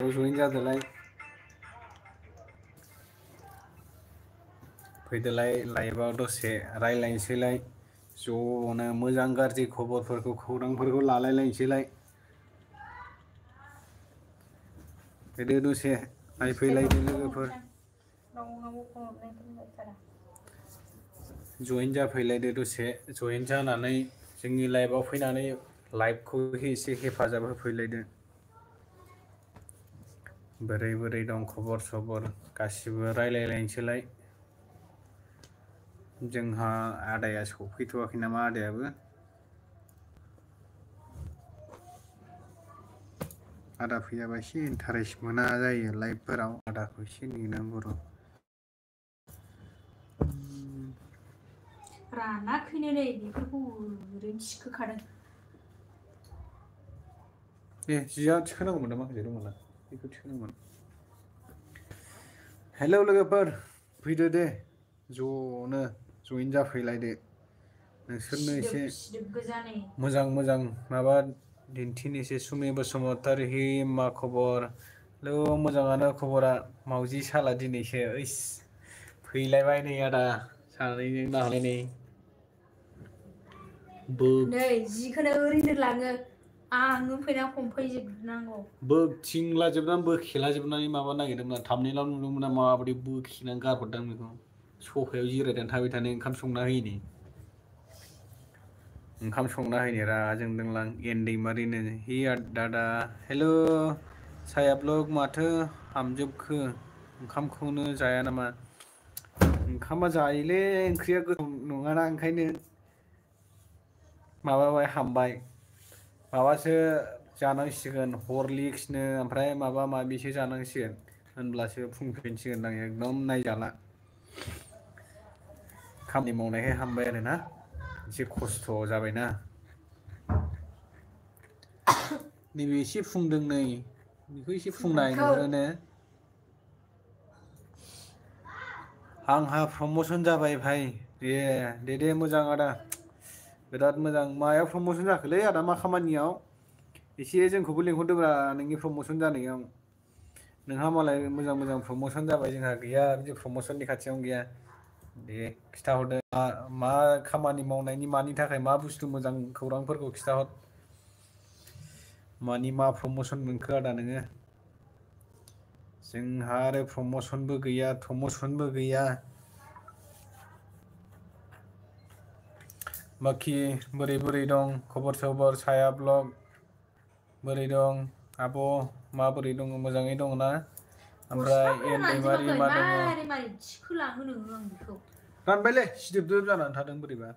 जइन जादोलाय फैदोलाय लाइभआव दसे रायलायनोसैलाय ज'नो मोजां गाज्रि खबरफोरखौ खौरांफोरखौ लालायलायनोसैलाय फैदो दसे नायफैलायदो लोगोफोर जइन जाफैलायदो दसे जइन जानानै जोंनि लाइभआव फैनानै लाइभखौ एसे हेफाजाब होफैलायदो बोरै बोरै दं खबर सबर गासिबो रायलायलायनोसैलाय जोंहा आदाया सफैथ'वाखै नामा आदायाबो आदा फैयाबा एसे इन्टारेस्ट मोना जायो लाइभफोराव आदाखौ एसे नेनांगौ र' रानाखैनो नै बेफोरखौ ओरैनो थिखोखादों ए जिया थिखोनांगौमोन ना माखासे दंमोन ना बेखौ थिखोनांगौमोन हेलौ लोगोफोर फैदो दे ज'नो जइन जाफैलायदो नोंसोरनो एसे मोजां मोजां माबा दिन्थिनोसै सुमि बसुमतारी मा खबर हेलौ मोजाङानो खबरा मावजि साला दिनैसो ओइस फैलायबाय नै आदा सानैजों नालाय नै नै जिखौनो ओरैनो लाङो आंनो फैना हमफैजोबनांगौ बोखथिंलाजोबनानै बोखेलाजोबनानै माबा नागिरदोंमोन आं थामनेलाव नुदोंमोन आं माबायदि बोखिनानै गारहरदां बेखौ सफायाव जिरायनानै थाबाय थानो ओंखाम संना होयिनि ओंखाम संना होयिनि रागा जोंदोंलां एन दैमारिनो हि दादा हेल' साया ब्लग माथो हामजोबखो ओंखामखौनो जाया नामा ओंखामा जायोलै ओंख्रिया गोथाव नङाना ओंखायनो माबाबाय हामबाय माबासो जानांसिगोन हरलिक्सनो ओमफ्राय माबा माबिसो जानांसिगोन होनब्लासो फुंफिनसिगोन आं एकदम नायजाला खामानि मावनायखाय हामबाय आरोना एसे खस्थ' जाबायना नैबे एसे फुंदों नै बेखौ एसे फुंनाय नुहुरोनो आंहा प्रमसन जाबाय भाइ दे मोजां आदा बिराद मोजां मायाव प्रमसन जाखोलै आदा मा खामानियाव एसे जोंखौबो लिंहरदोब्रा नोंनि प्रमसन जानायाव नोंहा मालाय मोजां मोजां प्रमसन जाबाय जोंहा गैया बिदि प्रमसननि खाथियावनो गैया दे खिथाहरदो मा खामानि मावनायनि मानि थाखाय मा बुस्थु मोजां खौरांफोरखौ खिथाहर मानि मा प्रमसन मोनखो आदा नोङो जोंहा आरो प्रमसनबो गैया थमसनबो गैया बाखि बोरै बोरै दं खबर सबर साया ब्लग बोरै दं आब' माबोरै दङ मोजाङै दङ ना ओमफ्राय एन दैमारि मा दङ रानबायलै सिदोबदोब जानानै थादों बोरैबा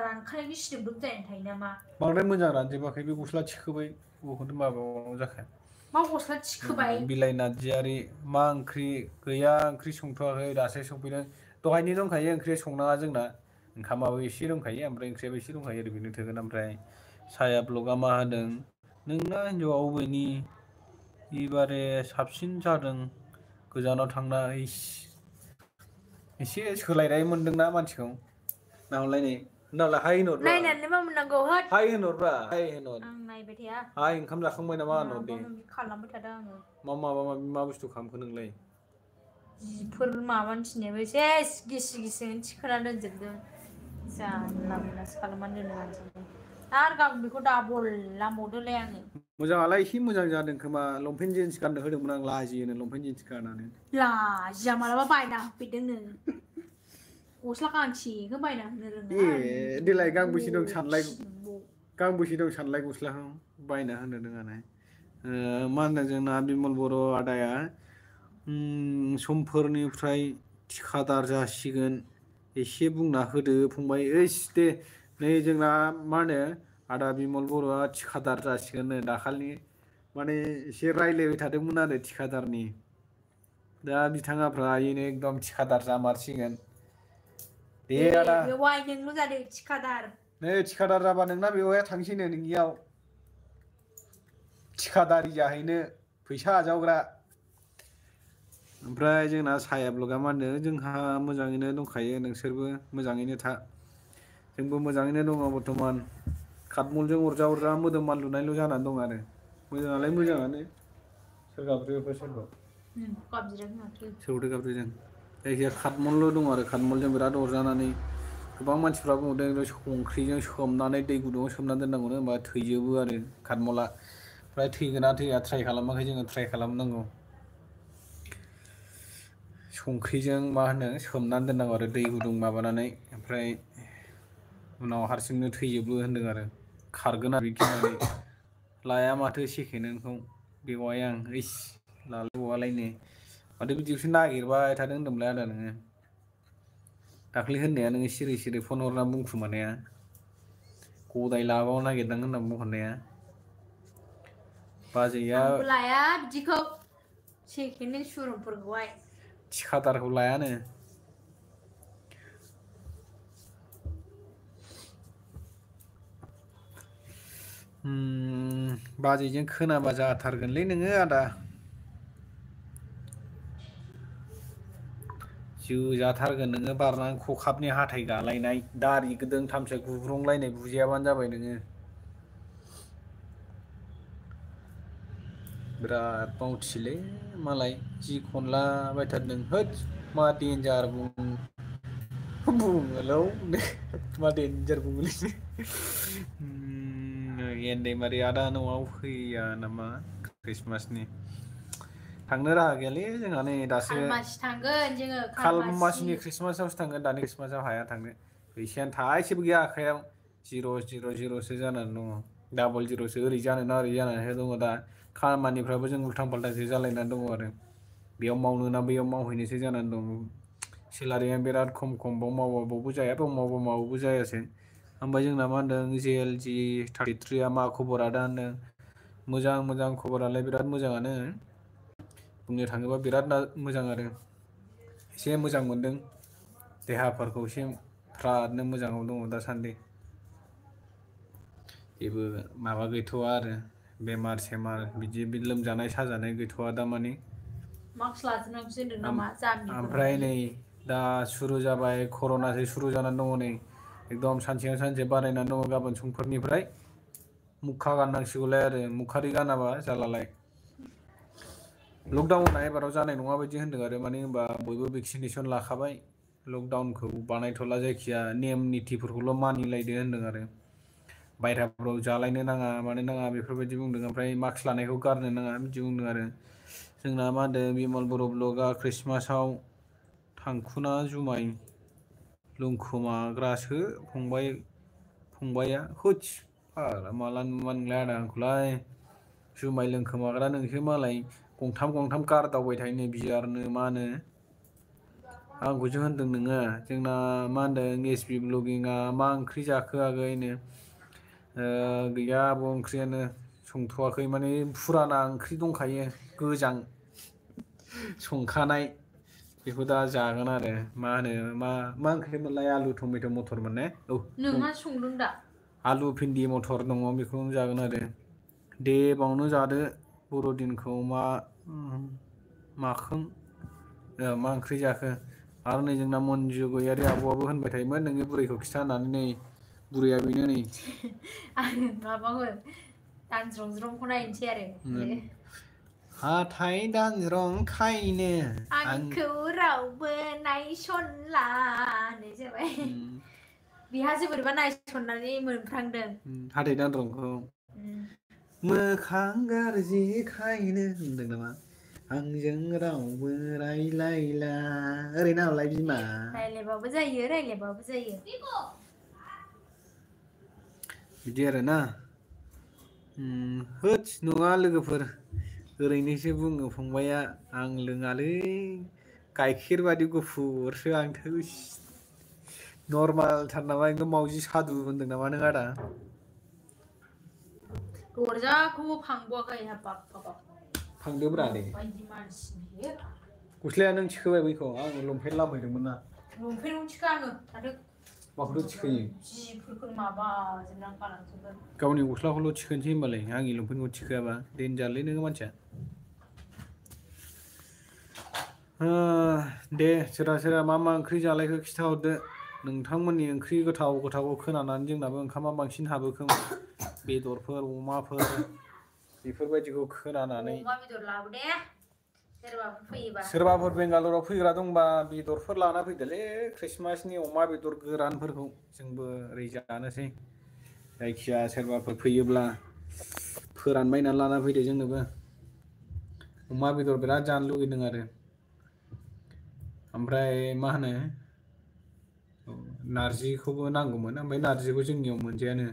रानखानायनि सिदोबदोब जानानै थायो नामा बांद्राय मोजां रानजोबाखै बे गस्ला थिखोबाय बखौथ माबायाव जाखो मा गस्ला थिखोबाय बिलाइ नार्जियारि मा ओंख्रि गैया ओंख्रि संथ'वाखै दासो संफैदों दहायनो दंखायो ओंख्रि संनाङा जोंना ओंखामाबो एसे दंखायो ओमफ्राय ओंख्रियाबो एसे दंखायो ओरै बेनो थोगोन ओमफ्राय साया ब्लगा मा होदों नोंना हिनजावा अबेनि एबारे साबसिन जादों गोजानाव थांना एसे सोलायनाय मोनदोंना मानसिखौ नाहरलाय नै नालाय हाय होनहरब्रा नायनानै मा मोननांगौ होद हाय होनहरब्रा हाय होनहर आं नायबाय थाया हाय ओंखाम जाखांबाय नामा होनहर दे खालामबाय थादों आङो माबा माबि मा बुस्थु खालामखो नोंलाय जिफोर माबानो थिननायबो सेस गिसि गिसिनो थिखोना दोनजोबदों जानला मोनलासो खालामनानै दोनो मानसिखौ आरो गाबोन बेखौ दाबल लांबावदोलाय आङो मोजाङालाय एसे मोजां जादों खोमा लंपेन्ट जिन्स गाननो होदोंमोन आं लाजियोनो लंपेन्ट जिन्स गाननानै लाजिया मालाबा बायना होफैदोंनो गस्ला गांसेखौ बायना होनो रोङा देलाय गांबेसे दं सानलाय गांबेसे दं सानलाय गस्लाखौ बायना होनो रोङानो मा होनदों जोंना बिमल बर' आदाया समफोरनिफ्राय थिखादार जासिगोन एसे बुंना होदो फंबाय ओइस दे नै जोंना मा होनो आदा बिमल बर'आ थिखादार जासिगोननो दाखालि माने एसे रायलायबाय थादोंमोन आरो थिखादारनि दा बिथाङाफ्रा इनो एकदम थिखादार जामारसिगोन दे आदा बेवाय नोंल' जादों थिखादार नै थिखादार जाबा नोंना बेवाया थांसैनो नोंनियाव थिखादारि जाहैनो फैसा आजावग्रा ओमफ्राय जोंना साया ब्लगा मा होनो जोंहा मोजाङैनो दंखायो नोंसोरबो मोजाङैनो था जोंबो मोजाङैनो दङ बर्थमान खातमुलजों अरजा अरजा मोदोम मानलुनायल' जानानै दं आरो मोजाङालाय मोजाङानो सोर गाबज्रियोफोर सोरखौ गाबज्रियाखै माथो सोरखौथो गाबज्रिदों जायखिजाया खाटमलल' दं आरो खाटमलजों बिराद अरजानानै गोबां मानसिफ्रा बुंदों संख्रिजों सोमनानै दै गुदुङाव सोमनानै दोननांगौनो होमबा थैजोबो आरो खाटमला ओमफ्राय थैगोना थैया ट्राइ खालामाखै जोङो ट्राइ खालामनांगौ संख्रिजों मा होनो सोमनानै दोननांगौ आरो दै गुदुं माबानानै ओमफ्राय उनाव हारसिंनो थैजोबो होनदों आरो खारगोन आरो गिनानै लाया माथो सेकेन्डखौ बेवाय आं ओइस लालायबावालायनो माथो बिदिखौसो नागिरबाय थादों होनदोंमोनलाय आदा नोङो दाख्लै होननाया नोङो सिरि सिरि फन हरना बुंखुमानाया गदाय लाबावनो नागिरदों होनना बुंहरनाया बाजैया आंबो लाया बिदिखौ सेकेन्डनि सुरुमफोरखौहाय थिखादारखौ लायानो बाजैजों खोनाबा जाथारगोनलै नोङो आदा जोजाथारगोन नोङो बारनानै खखाबनि हाथाय गालायनाय दारि दोंथामसो गुब्रंलायनाय बुजायाबानो जाबाय नोङो बिराद बाउटिलै मालाय जि खनला बायथारदों होद मा देन्जार बुङोलै मा देन्जार बुङोलै एन्दायमारि आदा न'आव फैया नामा ख्रिस्टमासनि थांनो राहा गैयालै जोंहा नै दासो खालमासि थांगोन जोङो खालमासिनि ख्रिस्टमासावसो थांगोन दानि ख्रिस्टमासाव हाया थांनो फैसायानो थाइसेबो गैया आखाइयाव जिर' जानानै दङ डाबल जिर'सो ओरै जानो ना ओरै जानानैसो दङ दा खामानिफ्राबो जों उल्थां फाल्थांसो जालायनानै दङ आरो बेयाव मावनो ना बैयाव मावहैनोसो जानानै दं सेलारिया बिराद खम बाव मावाबावबो जाया बाव मावाबाबो जायासै ओमफ्राय जोंना मा होनदों JLG 33आ मा खबर आदा होनदों मोजां खबरालाय बिराद मोजाङानो बुंनो थाङोबा बिराद मोजां आरो एसे मोजां मोनदों देहाफोरखौ एसे फ्रादनो मोजाङाव दङ दासान्दि जेबो माबा गैथ'वा आरो बेमार सेमार बिदि लोमजानाय साजानाय गैथ'वा दामानि मास्क लाजोबनांगौसो होनदों नामा जाम्बिफोर ओमफ्राय बायदि नै दा सुरु जाबाय कर'नासो सुरु जानानै दङ नै एकदम सानसेयाव सानसे बारायनानै दङ गाबोन समफोरनिफ्राय मुखा गाननांसिगौलाय आरो मुखारि गानाबा जालालाय लकडाउना एबाराव जानाय नङा बायदि होनदों आरो माने होनबा बयबो भेक्सिनेसन लाखाबाय लकडाउनखौ बानायथ'ला जायखिया नेम निथिफोरखौल' मानिलायदो होनदों आरो बायह्राफ्राव जालायनो नाङा मानो नाङा बेफोरबायदि बुंदों ओमफ्राय मास्क लानायखौ गारनो नाङा बिदि बुंदों आरो जोंना मा होनदों बिमल बर' ब्लगआ ख्रिस्टमासाव थांखुना जुमाय लोंखोमाग्रासो फंबाया होदस फाग्ला माला नुआ नोंलाय आदा आंखौलाय जुमाय लोंखोमाग्रा नोंसो मालाय गंथाम गारदावबाय थायो नै बियारनो मानो आंखौसो होनदों नोङो जोंना मा होनदों SB ब्लगिंआ मा ओंख्रि जाखो आगैनो गैया आब' ओंख्रियानो संथ'वाखै माने फुराना ओंख्रि दंखायो गोजां संखानाय बेखौ दा जागोन आरो मा होनो मा ओंख्रिमोनलाय आलु टमेट' मथरमोन ने औ नोंहा संदों दा आलु भिन्दि मथर दङ बेखौनो जागोन आरो दे बावनो जादो बर'दिनखौ माखों मा ओंख्रि जाखो आरो नै जोंना मन्जु गयारि आब'आबो होनबाय थायोमोन नोंनि बुरैखौ खिथा होननानै नै बुरैया बेनो नै आं माबाखौ दानज्रं खौ नायनोसै आरो हाथाय दानज्रं खायनो आंखौ रावबो नायसनला होननाय जाबाय बिहासो बोरैबा नायसननानै मोनफ्रांदों हाथाय दानज्रंखौ मोखां गाज्रि खायनो होनदों नामा आंजों रावबो रायलायला ओरै ना हरलाय बिमा रायलायबाबो जायो बिदि आरोना होदस नङा लोगोफोर ओरैनोसो बुङो फंबाया आं लोङालै गाइखेर बादि गुफुरसो आं थोस नरमालथार नामा एकदम मावजि सादु होनदों नामा नों आदा दरजाखौबो फांबावाखै हाबाब फांदोब्रा दे माबायदि मानसि बियो गस्लाया नों थिखोबाय बैखौ आं लंपेन्ट लाबोदोंमोन ना लंपेन्टखौनो थिखा आङो थाथों माखौथो थिखोयो जिफोरखौ माबाजोबनानै गालांजोबगोन गावनि गस्लाखौल' थिखोनोसै होमबालाय आंनि लंपेन्टखौ थिखोआबा देनजारलै नोङो मानसिया दे सोरबा मा ओंख्रि जालायखो खिथाहरदो नोंथांमोननि ओंख्रि गोथावखौ खोनानानै जोंनाबो ओंखामा बांसिन हाबो खोमा बेदरफोर अमाफोर बेफोरबायदिखौ खोनानानै अमा बेदर लाबो दे सोरबाफोर बेंगालराव फैग्रा दंबा बेदरफोर लाना फैदोलै ख्रिस्टमासनि अमा बेदर गोरानफोरखौ जोंबो ओरै जानोसै जायखिया सोरबाफोर फैयोब्ला फोरानबायना लाना फैदो जोंनोबो अमा बेदर बिराद जानो लुगैदों आरो ओमफ्राय मा होनो नारजिखौबो नांगौमोन ओमफ्राय नारजिखौ जोंनियाव मोनजायानो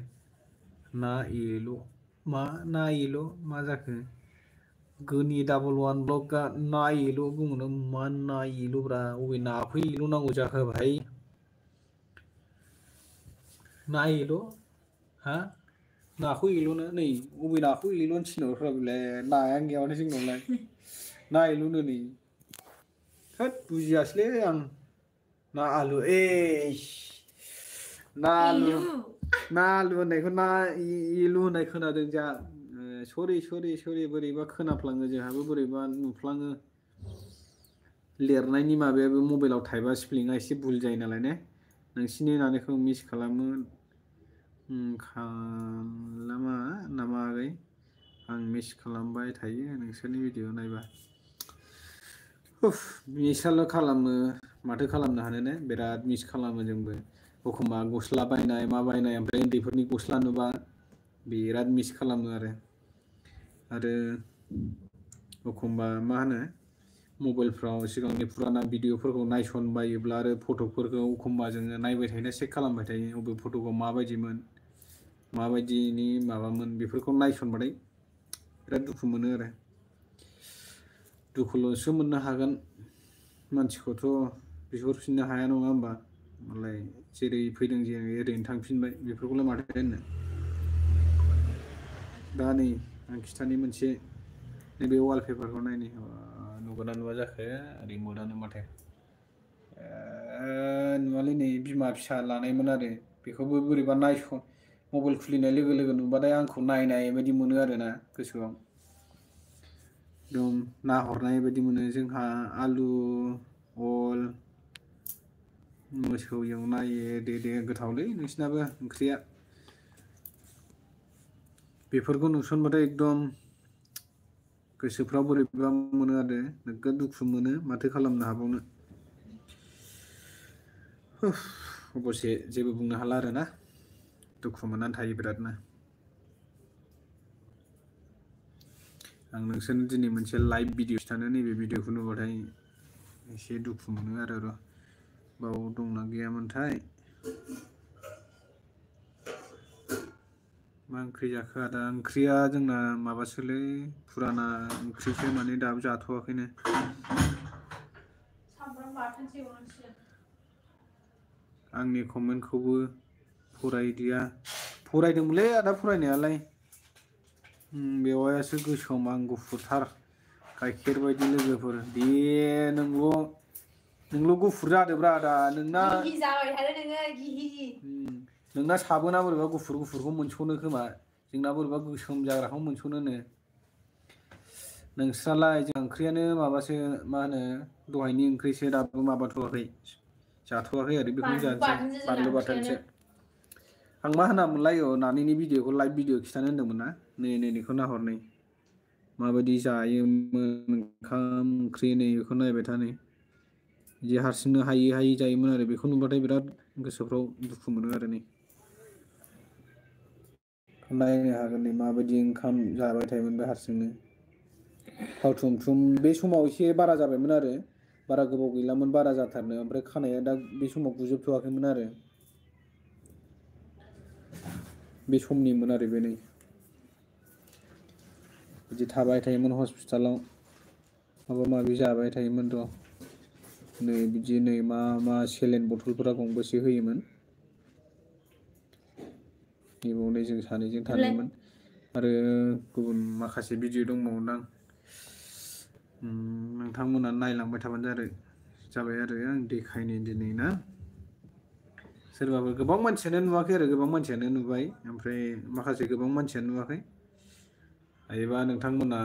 ना एल' मा जाखो गोनि डाबल वान ब्लकआ ना एल' बुङोनो मा ना एल' ब्रा अबे नाखौ एल' नांगौ जाखो भाई ना एल' हा नाखौ एल'नो नै अबे नाखौ एल'नो थिनहरखोरा बेलाय नायानो गैया माथो जोंनावलाय ना एल'नो नै होद बुजियासैलै आं ना आलु ना आलु होननायखौ ना एलु होननाय खोनादों जोंहा सरि बोरैबा खोनाफ्लाङो जोंहाबो बोरैबा नुफ्लाङो लिरनायनि माबायाबो मबाइलाव थाइबा स्पेलिंआ एसे भुल जायो नालाय ने नोंसिनि होननायखौ मिस खालामो खालामा नामा आगै आं मिस खालामबाय थायो नोंसोरनि भिडिअ नायबा मिसाल' खालामो माथो खालामनो हानो ने बिराद मिस खालामो जोंबो एखमबा गस्ला बायनाय मा बायनाय ओमफ्राय उन्दैफोरनि गस्ला नुबा बिराद मिस खालामो आरो एखमबा मा होनो मबाइलफ्राव सिगांनि फुराना भिडिअफोरखौ नायसनबायोब्ला आरो फटकफोरखौ एखमबा जोङो नायबाय थायोना चेक खालामबाय थायो अबे फट'खौ माबायदिमोन माबायदिनि माबामोन बेफोरखौ नायसनबाथाय बिराद दुखु मोनो आरो दुखुल'सो मोननो हागोन मानसिखौथ' बिहरफिननो हाया नङा होमबा मालाय जेरै फैदों जेरै ओरैनो थांफिनबाय बेफोरखौलाय माथो होननो दा नै आं खिथानि मोनसे नैबे वालपेपारखौ नायनि नुगोना नुवा जाखो रिमटआनो माथो नुवालै नै बिमा फिसा लानायमोन आरो बेखौबो बोरैबा मबाइल खुलिनाय लोगो लोगो नुबाथाय आंखौ नायनाय बायदि मोनो आरोना गोसोआव एकदम नाहरनाय बायदि मोनो जोंहा आलु अल मोसौ एवनाय दे गोथावलै नोंसिनाबो ओंख्रिया बेफोरखौ नुसनबाथाय एकदम गोसोफ्राव बोरैबा मोनो आरो नोगोद दुखु मोनो माथो खालामनो हाबावनो अबसे जेबो बुंनो हाला आरोना दुखु मोननानै थायो बिरादनो आं नोंसोरनो दिनै मोनसे लाइभ भिडिअ खिथानो नैबे भिडिअखौ नुबाथाय एसे दुखु मोनो आरो बाव दंना गैयामोनथाय मा ओंख्रि जाखो आदा ओंख्रिया जोंना माबासोलै फुराना ओंख्रिसो माने दाबो जाथ'वाखैनो सामब्राम बाथोनसो एवनांसिगोन आंनि कमेन्टखौबो फरायदिया फरायदोंमोनलै आदा फरायनायालाय बेवहायसो गोसोम आं गुफुरथार गाइखेर बायदि लोगोफोर दे नोंल' गुफुर जादोब्रा आदा नोंना गिहि जाबाय थादो नोङो गिहि नोंना साबोना बोरैबा गुफुरखौ मोनस'नो खोमा जोंना बोरैबा गोसोम जाग्राखौ मोनस'नोनो नोंस्रालाय जों ओंख्रियानो माबासो मा होनो दहायनि ओंख्रिसो दाबो माबाथ'वाखै जाथ'वाखै आरो बेखौनो जानोसै बानलु बाथोनसो आं मा होनामोनलाय नानिनि भिडिअखौ लाइभ भिडिअ खिथानो होनदोंमोन ना नैखौ नाहर नै माबायदि जायोमोन ओंखाम ओंख्रि नै बेखौ नायबाय था नै बिदि हारसिंनो हायै जायोमोन आरो बेखौ नुबाथाय बिराद गोसोफ्राव दुखु मोनो आरो नै नायनो हागोन नै माबायदि ओंखाम जाबाय थायोमोन बे हारसिंनो थाव थुम बे समाव एसे बारा जाबायमोन आरो बारा गोबाव गैलामोन बारा जाथारनो ओमफ्राय खानाया दा बे समाव गुजोबथ'वाखैमोन आरो बे समनिमोन आरो बे नै बिदि थाबाय थायोमोन हस्पिटालाव माबा माबि जाबाय थायोमोन र' नै बिदि नै मा सेलेन बथलफोरा गंबेसे होयोमोन बेबावनो जों सानैजों थानायमोन आरो गुबुन माखासे भिडिअ दंबावोदां नोंथांमोना नायलांबाय थाबानो जाबाय आरो आं देखायनो दिनै ना सोरबाबो गोबां मानसियानो नुवाखै आरो गोबां मानसियानो नुबाय ओमफ्राय माखासे गोबां मानसियानो नुवाखै हायोबा नोंथांमोना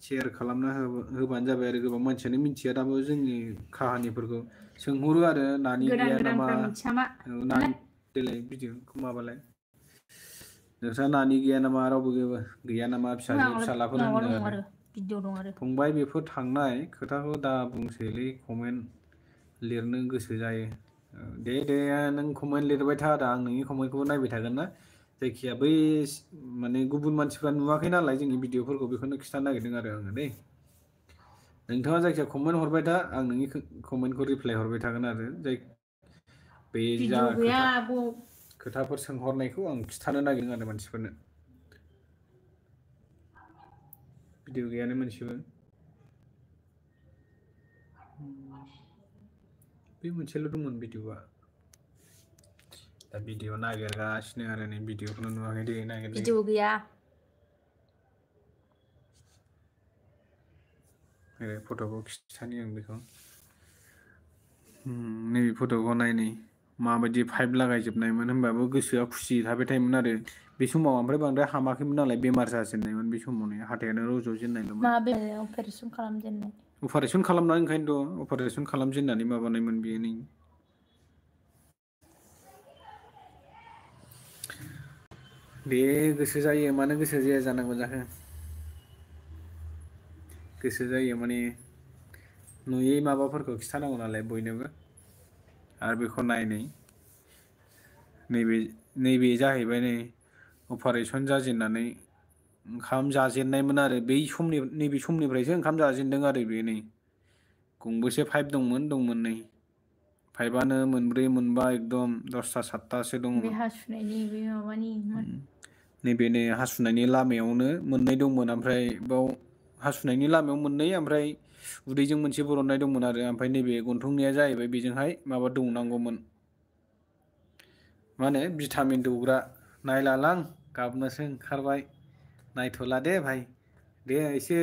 शेयार खालामना होबानो जाबाय आरो गोबां मानसियानो मिथिया दाबो जोंनि काहानिफोरखौ सोंहरो आरो नानि गैया नामा गोदानफ्रा मिथियामा नानि देलाय भिडिअखौ माबालाय नोंस्रा नानि गैया नामा रावबो गैया नामा फिसालाफोर माबा होनदों दं आरो आरो भिडिअ दं आरो फंबाय बेफोर थांनाय खोथाखौ दा बुंसैलै कमेन्ट लिरनो गोसो जायो दे नों कमेन्ट लिरबाय था आं नोंनि कमेन्टखौबो नायबाय थागोन ना जायखिया बै माने गुबुन मानसिफ्रा नुवाखै नालाय जोंनि भिडिअफोरखौ बेखौनो खिथानो नागिरदों आरो आङो दै नोंथाङा जायखिया कमेन्ट हरबाय था आं नोंनि कमेन्टखौ रिप्लाय हरबाय थागोन आरो बे जा भिडिअ गैया आब' खोथाफोर सोंहरनायखौ आं खिथानो नागिरदों आरो मानसिफोरनो भिडिअ गैयानो मोनसेबो बे मोनसेल' दंमोन भिडिअआ दा भिडिअ नागिरगासिनो आरो नै भिडिअखौनो नुवाखै दे नागिरदो भिडिअ गैया फट'खौ खिथानि आं बेखौ नैबे फट'खौ नायनै माबायदि पाइप लागायजोबनायमोन होनबाबो गोसोआ खुसि थाबाय थायोमोन आरो बे समाव ओमफ्राय बांद्राय हामाखैमोन नालाय बेमार जाजेननायमोन बे समावनो हाथायानो रज'जेननायल'मोन मा बे अपारेसन खालामजेननाय अपारेसन खालामनानै ओंखायनोथ' अपारेसन खालामजेननानै माबानायमोन बेयो नै दे गोसो जायो मानो गोसो जाया जानांगौ जाखो गोसो जायो माने नुयै माबाफोरखौ खिथानांगौ नालाय बयनोबो आरो बेखौ नायनै नैबे जाहैबाय नै अपारेसन जाजेननानै ओंखाम जाजेननायमोन आरो नैबे समनिफ्रायसो ओंखाम जाजेनदों आरो बे नै गंबेसे पाइप दंमोन नै पाइपआनो मोनब्रै मोनबा एकदम 10ता 7तासो बे दङमोन हासुनायनि बे माबानि नैबे नै हासुनायनि लामायावनो मोननै दंमोन ओमफ्राय बाव हासुनायनि लामायाव मोननै ओमफ्राय उदैजों मोनसे बरननाय दंमोन आरो ओमफ्राय नैबे गन्थंनिया जाहैबाय बेजोंहाय माबा दौनांगौमोन मा होनो भिटामिन दौग्रा नायलालां गाबनोसो ओंखारबाय नायथ'ला दे भाइ दे एसे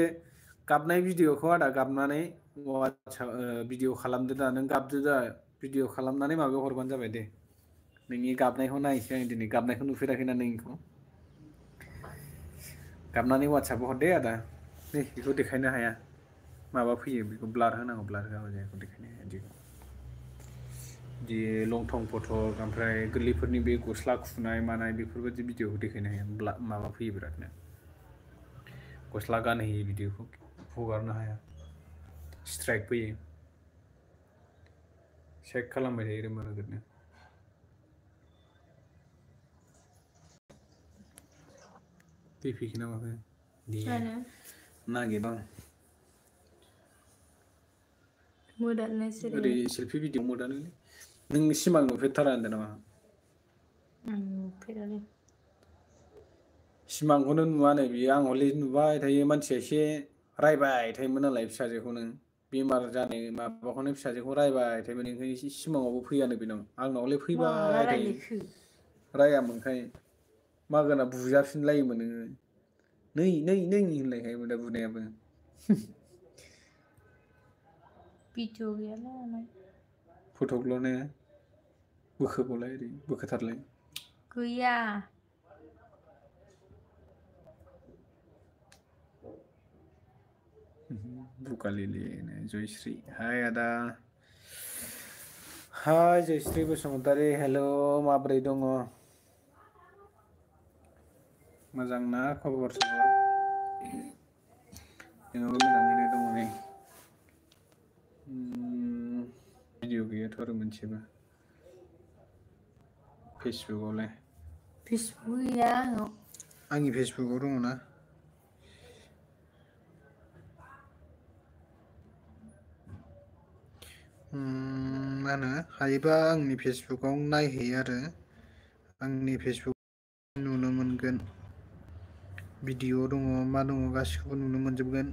गाबनाय भिडिअखौ आदा गाबनानै भिडिअ खालामदो दा नों गाबदो दा भिडिअ खालामनानै माबायाव हरबानो जाबाय दे नोंनि गाबनायखौ नायनोसै आं दिनै गाबनायखौ नुफेराखैना नोंनिखौ गाबनानै वाट्सएपाव हरदे आदा नै बेखौ देखायनो हाया माबा फैयो बेखौ ब्लार होनांगौ ब्लार होआबा जाया बेखौ देखायनो हाया बिदि लं थं फटक ओमफ्राय गोरलैफोरनि बे गस्ला खुनाय मानाय बेफोरबायदि भिडिअखौ देखायनो हाया माबा फैयो बिरादनो गस्ला गानहोयि भिडिअखौ हगारनो हाया स्ट्राइक फैयो चेक खालामबाय थायो रोमो नोगोदनो दै फैखो ना माखो दे नागिरदों ओरै सेल्फि भिडिअ मदानो नों सिमां नुफेरथारा होनदों नामा नुफेरालै सिमांखौनो नुवानो बियो आं हले नुबाय थायो मानसिया एसे रायबाय थायोमोन नालाय फिसाजोखौनो बेमार जानाय माबाखौनो फिसाजोखौ रायबाय थायोमोन ओंखायनो एसे सिमाङावबो फैयानो बेनाव आंनाव हले माला फैबाय थायो रायलायखो रायामोनखाय मागोना बुजाफिनलायोमोन नोङो नै होनलायखायोमोन दा बुनायाबो भिडिअ गैयालै आंनाव फटकल' ने बोखोबावलाय ओरै बोखोथारलाय गैया बुकालिलि जयश्री हाय आदा हाय जयश्री बसुमतारी हेल' माब्रै दङ मोजां ना खबर सबर जोंनाबो मोजाङैनो दङ नै भिडिअ गैयाथ' आरो मोनसेबो फेसबुकआवलाय फेसबुक गैया आंनाव आंनि फेसबुकआव दङ ना मा होनो हायोबा आंनि फेसबुकआव नायहै आरो आंनि फेसबुक नुनो मोनगोन भिडिअ दङ मा दङ गासिखौबो नुनो मोनजोबगोन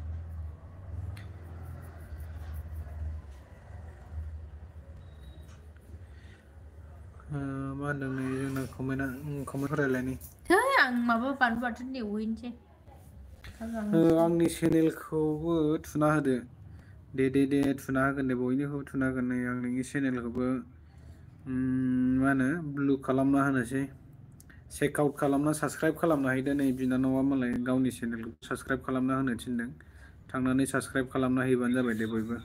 मा होनदों नै जोंना कमेन्ट फरायलायनि आं माबा बानलु बाथोन एवहैनोसै आंनि चेनेलखौबो थुना होदो दे थुना होगोन दे बयनिखौबो थुना होगोन नै आं नोंनि चेनेलखौबो मा होनो ब्लु खालामना होनोसै चेक आउट खालामना साबसक्राइब खालामना हैदो नै बिनानावा मालाय गावनि चेनेलखौ साबसक्राइब खालामना होनो थिनदों थांनानै साबसक्राइब खालामना हैबानो जाबाय दे बयबो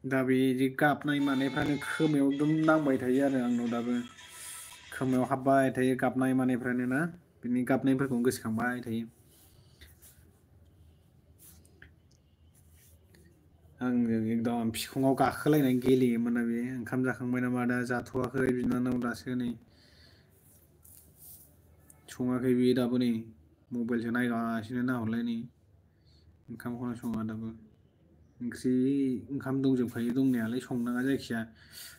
दा बिदि गाबनाय मानायफ्रानो खोमायाव एकदम नांबाय थायो आरो आंनाव दाबो खोमायाव हाबबाय थायो गाबनाय मानायफ्रानो ना बिनि गाबनायफोरखौ गोसोखांबाय थायो आंजों एकदम बिखुङाव गाखोलायनानै गेलेयोमोन ना बे ओंखाम जाखांबाय नामा दा जाथ'वाखै बिनानाव दासो नै सङाखै बियो दाबो नै मबाइलसो नायगासिनो नाहरलाय नै ओंखामखौनो सङा दाबो ओंखाम दंजोबखायो दंनायालाय संनाङा जायखिया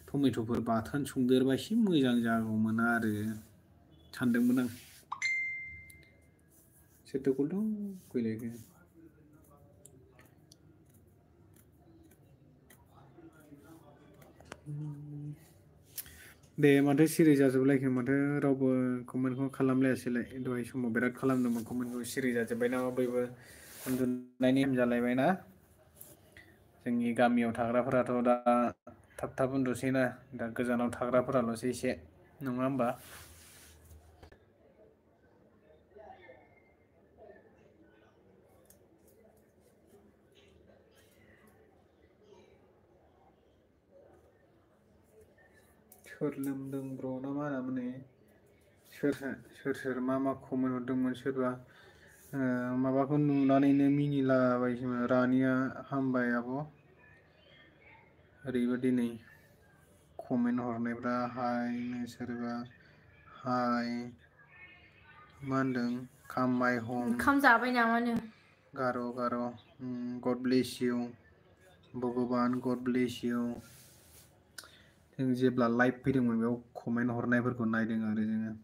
टमेट'फोर बाथोन संदेरबा एसे मोजां जागौमोन आरो सानदोंमोन आं सोरथो कल फैलायखो दे माथो सिरि जाजोबलायखो माथो रावबो कमेन्टखौ खालामलायासैलाय दहाय समाव बिराद खालामदोंमोन कमेन्टखौ सिरि जाजोब्बाय नामा बयबो उन्दुनायनि नेम जालायबायना जोंनि गामियाव थाग्राफोराथ' दा थाब थाब उन्दुसैना दा गोजानाव थाग्राफोराल'सो एसे नङा होमबा सोर लोमदों ब्र ना मा होनामोन सोर मा कमेन्ट हरदोंमोन सोरबा माबाखौ नुनानैनो मिनिलाबायसोमोन रानिया हामबाय आब' ओरैबायदि नै कमेन्ट हरनायफ्रा हाय सोरबा हाय मा होनदों काम माइ हम ओंखाम जाबाय नामानो गार' गड ब्लेस इउ भगबान गड ब्लेस इउ जों जेब्ला लाइभ फैदोंमोन बेयाव कमेन्ट हरनायफोरखौ नायदों आरो जोङो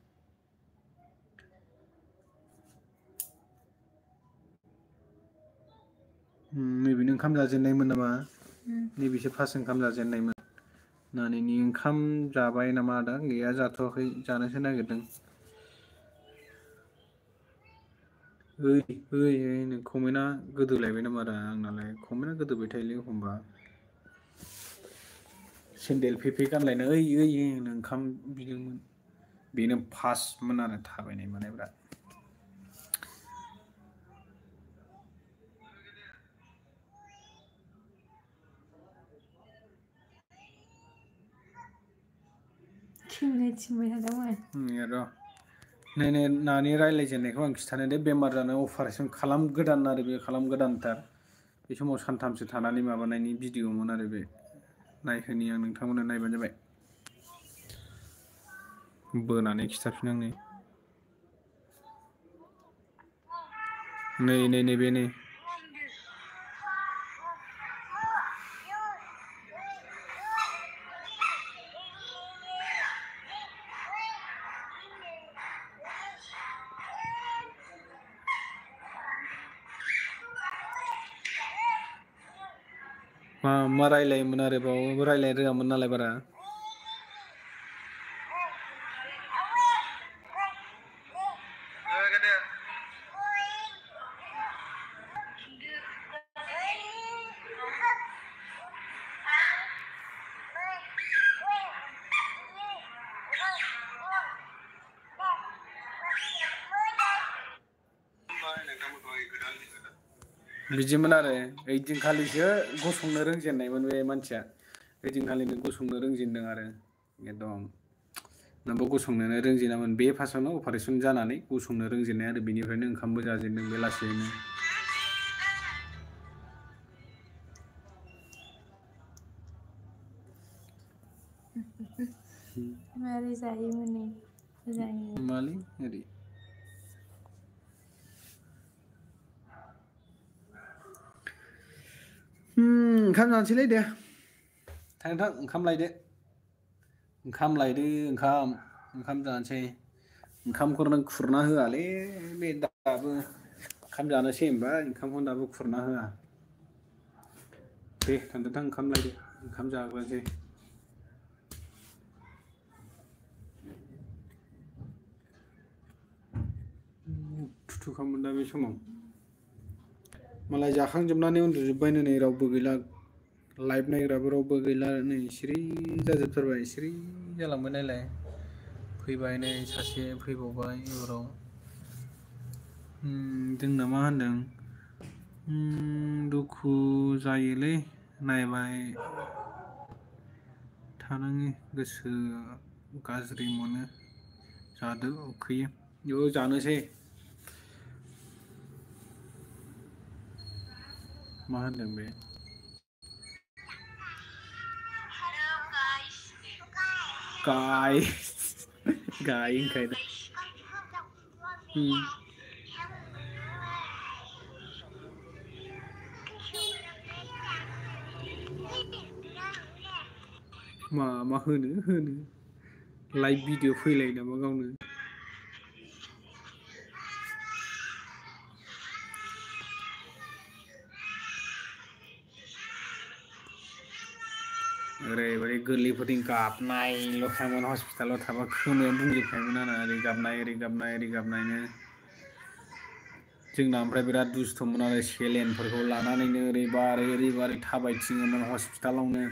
नैबेनो ओंखाम जाजेननायमोन नामा नैबेसो फार्स्ट ओंखाम जाजेननायमोन नानिनि ओंखाम जाबाय नामा आदा गैया जाथ'वाखै जानोसो नागिरदों ओइ कमेन्टआ गोदोलायबाय नामा रा आंनालाय कमेन्टआ गोदोबाय थायोलै एखमबा सेन्देल फेफे गानलायना ओइ होनो ओंखाम बिदोंमोन बेनो फार्स्टमोन आरो थाबायनाय मानायफ्रा र' नै नानि रायज्लायजेननायखौ आं खिन्थानो दे बेमार जानाय अपारेसन खालामगोदान आरो बे खालामगोदानथार बे समाव सानथामसो थानानै माबानायनि भिडिअ'मोन आरो बे नायहोनि आं नोंथांमोननो नायबानो जाबाय बोनानै खिथाफिन आं नै बे नै मा रायलायोमोन आरो बाव रायलायनो रोङामोन नालाय बारा बिदिमोन आरो ओइदिनखालिसो गसंनो रोंजेननायमोन बे मानसिया ओइदिनखालिनो गसंनो रोंजेनदों आरो एकदम नोंबो गसंनोनो रोंजेनामोन बे फार्स्टआवनो अपारेसन जानानै गसंनो रोंजेननाय आरो बेनिफ्रायनो ओंखामबो जाजेनदों बे लासैनो मारै जायोमोन मोजाङै मालै ओरै ओंखाम जानोसैलै दे थां ओंखाम लायदो ओंखाम जानोसै ओंखामखौनो खुरना होआलै बे दाबो ओंखाम जानोसै होनबाय ओंखामखौनो दाबो खुरना होआ दे थांदो ओंखाम लायदो ओंखाम जाग्रोनोसै थुथुखामोन दा बे समाव मालाय जाखांजोबनानै उन्दुजोब्बायनो नै रावबो गैला लाइभ नायग्राबो रावबो गैला नै सिरि जाजोबथारबाय सिरि जालांबाय नायलाय फैबाय नै सासे फैबावबाय एबाराव जोंना मा होनदों दुखु जायोलै नायबाय थानाङि गोसो गाज्रि मोनो जादो उखैयो बेयाव जानोसै मा होनदों बे गाय गाय होनखायो मा होनो लाइभ भिडिअ फैलायो नामा गावनो ओरैबायदि गोरलैफोरनि गाबनायल' थायोमोन हस्पिटालाव थाबा खोमायानो बुंजोबखायोमोन आंना ओरै गाबनायनो जोंना ओमफ्राय बिराद दुस्थ'मोन आरो सेलेनफोरखौ लानानैनो ओरैबा थाबायथिङोमोन हस्पिटालावनो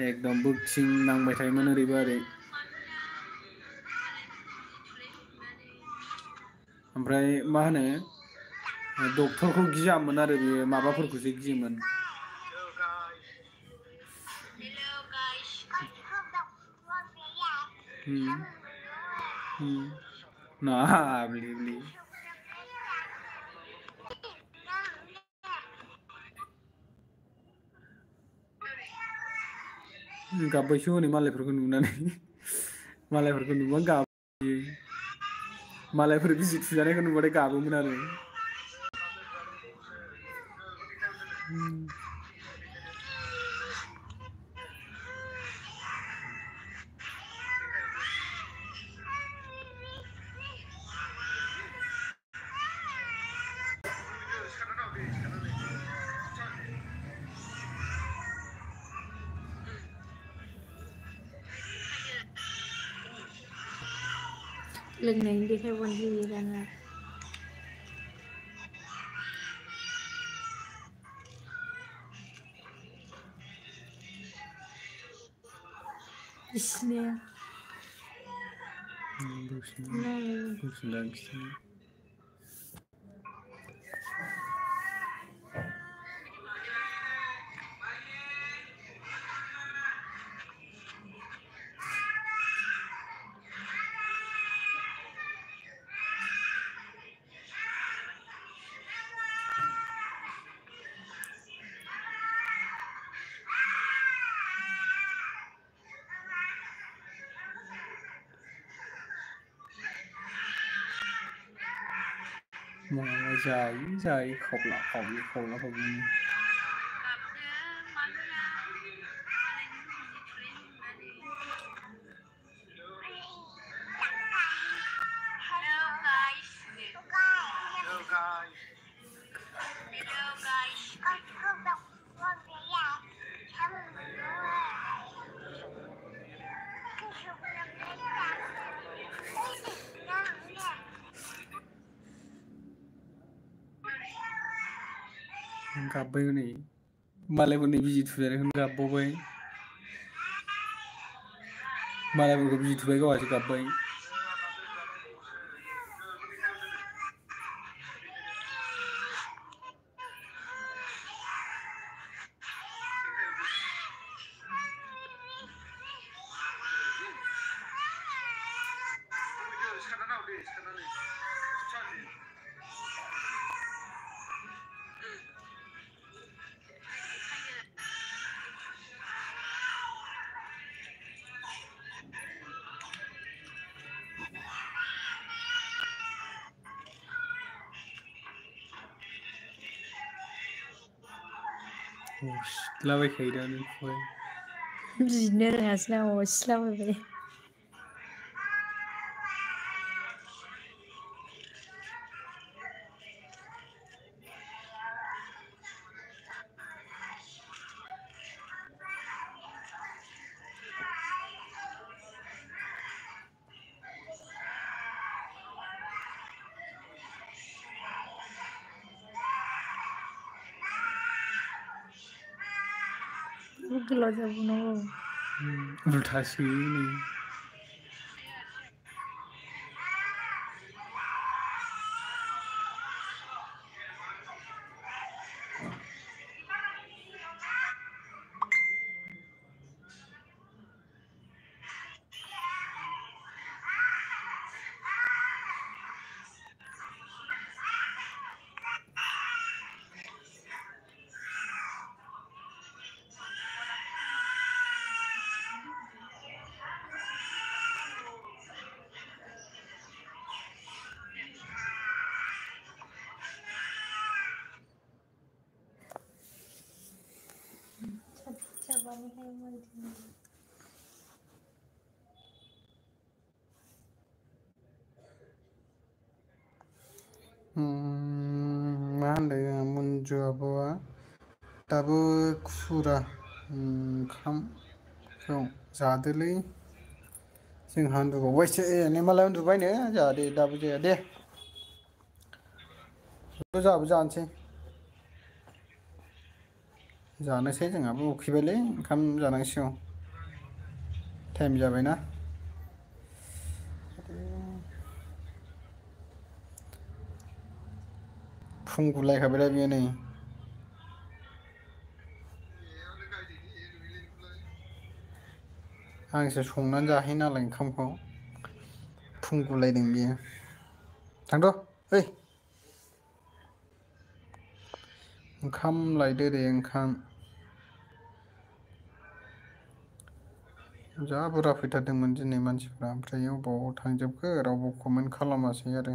एकदम बोगथिंनांबाय थायोमोन ओरैबा ओरै ओमफ्राय मा होनो डक्टरखौ गियामोन आरो बे माबाफोरखौसो गियोमोन नाब्लिब्लि गाबबायसो हनै मालायफोरखौ नुनानै मालायफोरखौ नुबानो गाबो मालायफोर बिजि थुजानायखौ नुबाथाय गाबोमोन आरो लोंनायनि देखायबावनोसै दाना बिसिनो जायो खावला गाबबाय हनै मालायफोरनि बिजि थुजानायखौनो गाबबावबाय मालायफोरखौ बिजि थुबाय गावहासो गाबबाय सिथलाबायखायो दा नोंखौहाय बिनो रोङासै ना अरसिलाबायबाय गोलाव जाबावनांगौ उल्थासो नै मा होनदों मन्जु आब'आ दाबो खुरा ओंखामखौ जादोलै जोंहा उन्दुबावबायसो नों मालाय उन्दुबायनो जोंहा दे दाबो जाया दे जोंहाबो जानोसै जानोसै जोंहाबो उखैबायलै ओंखाम जानांसिगौ टाइम जाबायना फुं गुलायखाबाय दा बेयो नै आंसो संनानै जाहैयो नालाय ओंखामखौ फुं गुलायदों बियो थांथ' ओइ ओंखाम लायदो दे ओंखाम जा बुरजा फैथारदोंमोन दिनै मानसिफ्रा ओमफ्राय अबाव थांजोबखो रावबो कमेन्ट खालामासै आरो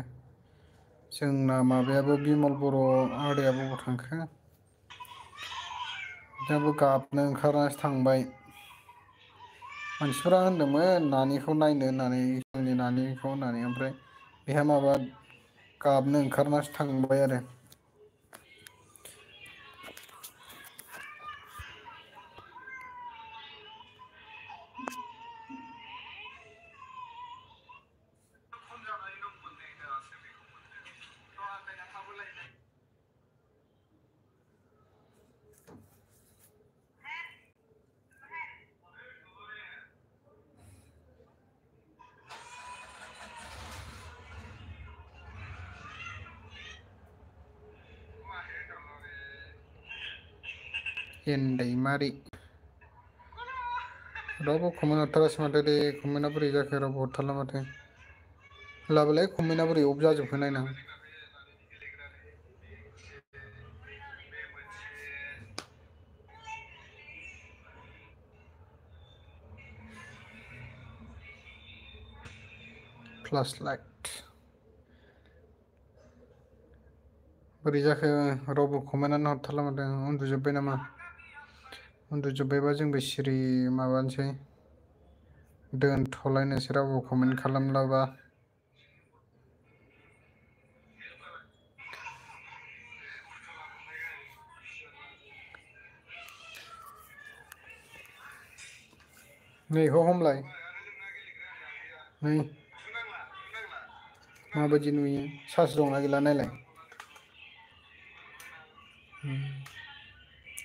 जोंना माबायाबो बिमल बर' आदाया बबाव थांखो बिथाङाबो गाबनो ओंखारनासो थांबाय मानसिफोरा होनदोंमोन नानिखौ नायनो होननानै जोंनि नानिखौ होननानै ओमफ्राय बेहा माबा गाबनो ओंखारनासो थांबाय आरो एन्दैमारि रावबो कमेन्ट हरथारासै माथो दे कमेन्टआ बोरै जाखो रावबो हरथारला माथो लाबोलाय कमेन्टआ बोरै अफ जाजोबखो नायनां फ्लास लाइट बोरै जाखो रावबो कमेन्टआनो हरथारला माथो उन्दुजोब्बाय नामा उन्दुजोब्बायबा जोंबो सिरि माबानोसै दोनथ'लायनोसै रावबो कमेन्ट खालामलाबा नैखौ हमलाय नै माबायदि नुयो सार्स दंना गैला नायलाय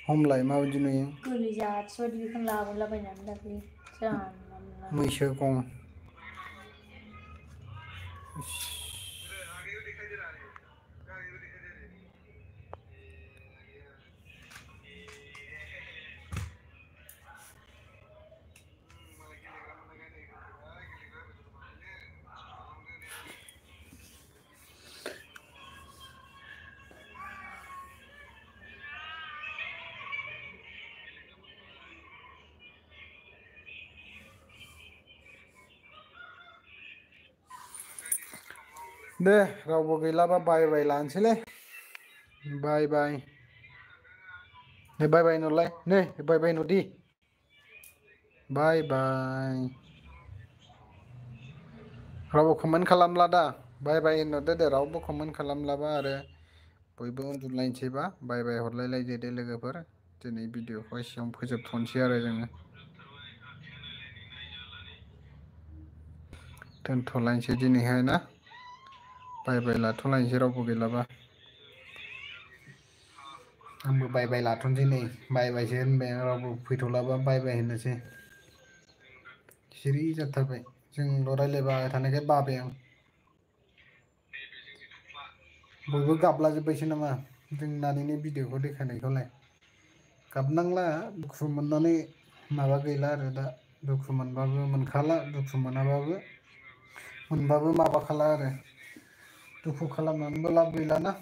हमलाय माबायदि नुयो गोलै जाथि बायदि बेखौनो लाबोलाबायनानै दाख्लै जानला मोनला मैसो गं दे रावबो गैलाबा बाय बाय लानोसैलै बाय बाय नै बाय बाय होनहरलाय नै बाय बाय होनहरदि बाय बाय रावबो कमेन्ट खालामला दा बाय बाय होनहरदो दे रावबो कमेन्ट खालामलाबा आरो बयबो उन्दुलायनोसैबा बाय बाय हरलायलायदो दे लोगोफोर दिनै भिडिअखौ एसेयावनो फोजोबथ'नोसै आरो जोङो दोनथ'लायनोसै दिनैहाय ना बाय बाय लाथ'लायनोसै रावबो गैलाबा आंबो बाय बाय लाथ'नोसै नै बाय बायसो होनबाय आं रावबो फैथ'लाबा बाय बाय होननोसै सिरि जाथारबाय जोंल' रायज्लायबाय थानायखाय बाबाय आं बयबो गाबलाजोब्बायसो नामा जों नानिनि भिडिअखौ देखायनायखौलाय गाबनांला दुखु मोननानै माबा गैला आरो दा दुखु मोनबाबो मोनखाला दुखु मोनाबाबो मोनबाबो माबाखाला आरो दुखु खालामनानैबो लाब गैलाना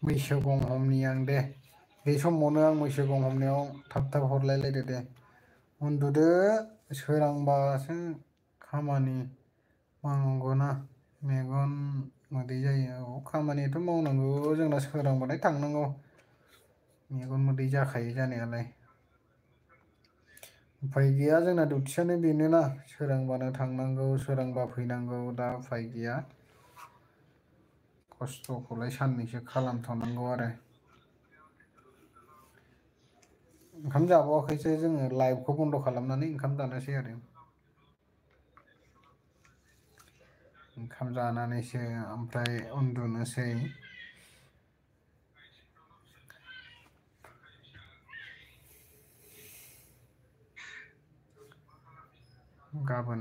मैसो गं हमनि आं दे बे समावनो आं मैसो गं हमनायाव थाब थाब हरलायलायदो दे उन्दुदो सोरांबासो खामानि मावनांगौना मेगन मोदै जायो औ खामानियाथ' मावनांगौ जोंना सोरांबाथाय थांनांगौ मेगन मोदै जाखायो जानायालाय उफाय गैया जोंना डिउटियानो बेनोना सोरांबानो थांनांगौ सोरांबा फैनांगौ दा उफाय गैया खस्थ'खौलाय साननैसो खालामथ'नांगौ आरो ओंखाम जाबावाखैसो जोङो लाइभखौ बन्द' खालामनानै ओंखाम जानोसै आरो ओंखाम जानानैसो ओमफ्राय उन्दुनोसै गाबोन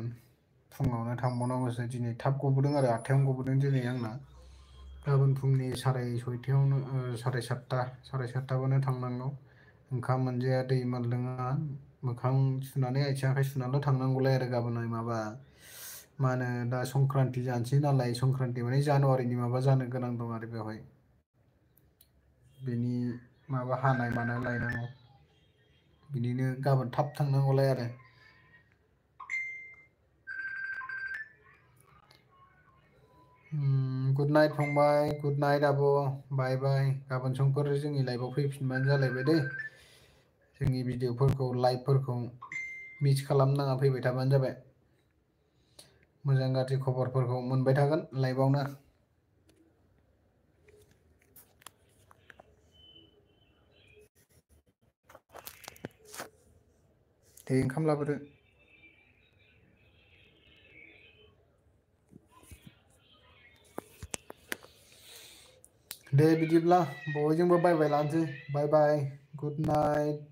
फुङावनो थांबावनांगौसो दिनै थाब गबोदों आरो 8थायावनो गबोदों दिनै आंना गाबोन फुंनि 6:30 साराय सातथाबानो थांनांगौ ओंखाम मोनजाया दै मोनलोङा मोखां सुनानै आथिं आखाइ सुनानैल' थांनांगौलाय आरो गाबोन माबा मा होनो दा संक्रान्ति जानोसै नालाय संक्रान्ति माने जानुवारिनि माबा जानो गोनां दं आरो बेवहाय बेनि माबा हानाय मानाय लायनांगौ बिनिनो गाबोन थाब थांनांगौलाय आरो गुड नाइट फंबाय गुड नाइट आब' बाय बाय गाबोन समफोर जोंनि लाइफआव फैफिनबानो जालायबाय दै जोंनि भिडिअफोरखौ लाइभफोरखौ मिस खालामनाङा फैबाय थाबानो जाबाय मोजां गाज्रि खबरफोरखौ मोनबाय थागोन लाइभआवनो दे ओंखाम लाबोदो दे बिदिब्ला बयजोंबो बाय बाय लानोसै बाय बाय गुड नाइट